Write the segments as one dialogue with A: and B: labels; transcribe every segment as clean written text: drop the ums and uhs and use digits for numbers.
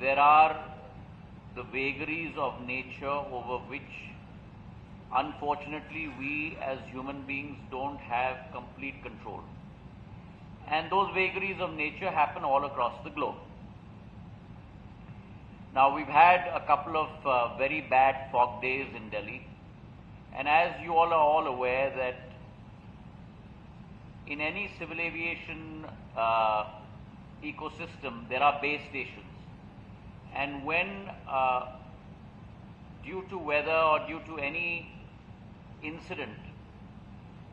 A: there are the vagaries of nature over which, unfortunately, we as human beings don't have complete control. And those vagaries of nature happen all across the globe. Now, we've had a couple of very bad fog days in Delhi. And as you all are all aware that in any civil aviation ecosystem, there are base stations. And when, due to weather or due to any incident,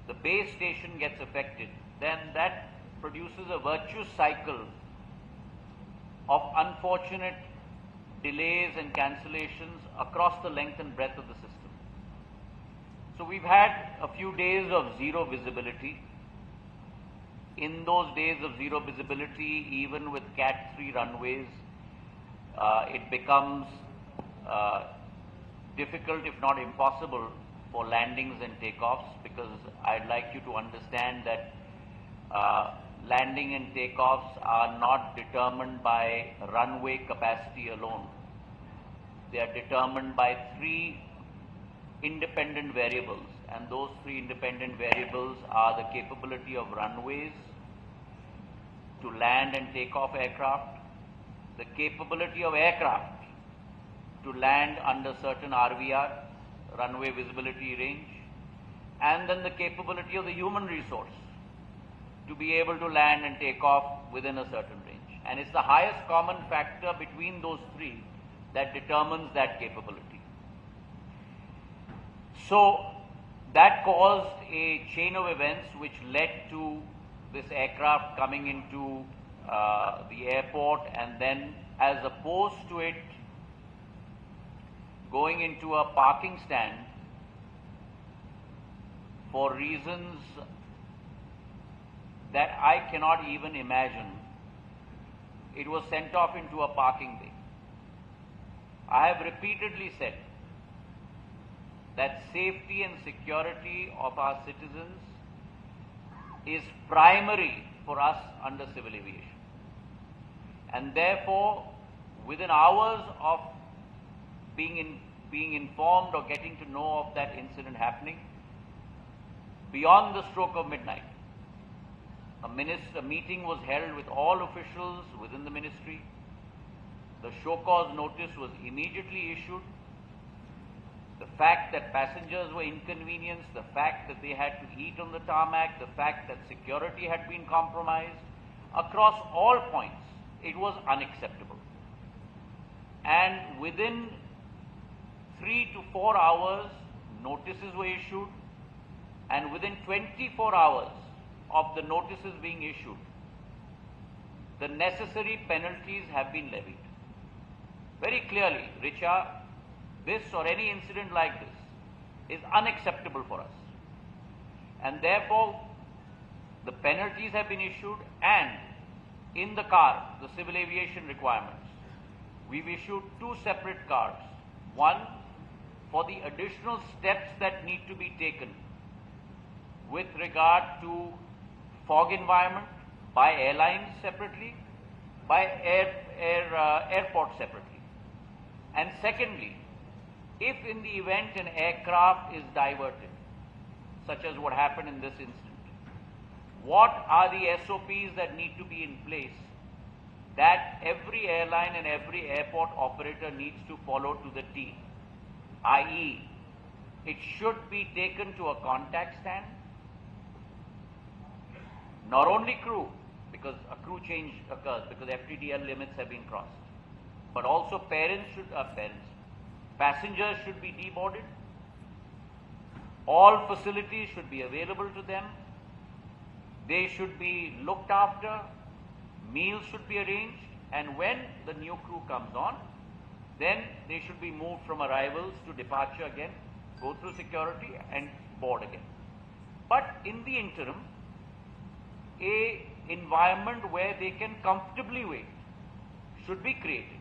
A: the base station gets affected, then that produces a virtuous cycle of unfortunate delays and cancellations across the length and breadth of the system. So we've had a few days of zero visibility. In those days of zero visibility, even with Cat 3 runways, it becomes difficult, if not impossible, for landings and takeoffs, because I'd like you to understand that landing and takeoffs are not determined by runway capacity alone. They are determined by three independent variables, and those three independent variables are the capability of runways to land and take off aircraft, the capability of aircraft to land under certain RVR, runway visibility range, and then the capability of the human resource to be able to land and take off within a certain range. And it's the highest common factor between those three that determines that capability. So that caused a chain of events which led to this aircraft coming into the airport, and then, as opposed to it going into a parking stand for reasons that I cannot even imagine, it was sent off into a parking bay. I have repeatedly said that safety and security of our citizens is primary for us under civil aviation. And therefore, within hours of being informed or getting to know of that incident happening, beyond the stroke of midnight, a meeting was held with all officials within the ministry. The show cause notice was immediately issued. The fact that passengers were inconvenienced, the fact that they had to eat on the tarmac, the fact that security had been compromised, across all points, it was unacceptable. And within 3 to 4 hours, notices were issued, and within 24 hours of the notices being issued, the necessary penalties have been levied. Very clearly, Richa, this or any incident like this is unacceptable for us. And therefore, the penalties have been issued, and in the car, the civil aviation requirements, we've issued 2 separate cards. One for the additional steps that need to be taken with regard to fog environment by airlines separately, by airports separately. And secondly, if in the event an aircraft is diverted, such as what happened in this incident, what are the SOPs that need to be in place that every airline and every airport operator needs to follow to the T, i.e., it should be taken to a contact stand. Not only crew, because a crew change occurs because FTDL limits have been crossed, but also passengers should be deboarded. All facilities should be available to them. They should be looked after. Meals should be arranged. And when the new crew comes on, then they should be moved from arrivals to departure again, go through security and board again. But in the interim, a environment where they can comfortably wait should be created.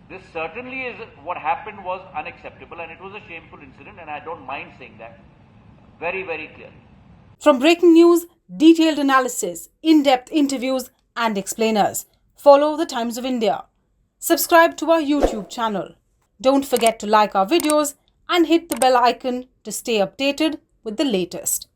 A: This certainly is what happened was unacceptable, and it was a shameful incident, and I don't mind saying that very, very clearly.
B: From breaking news, detailed analysis, in-depth interviews and explainers, Follow the Times of India. Subscribe to our YouTube channel. Don't forget to like our videos and hit the bell icon to stay updated with the latest.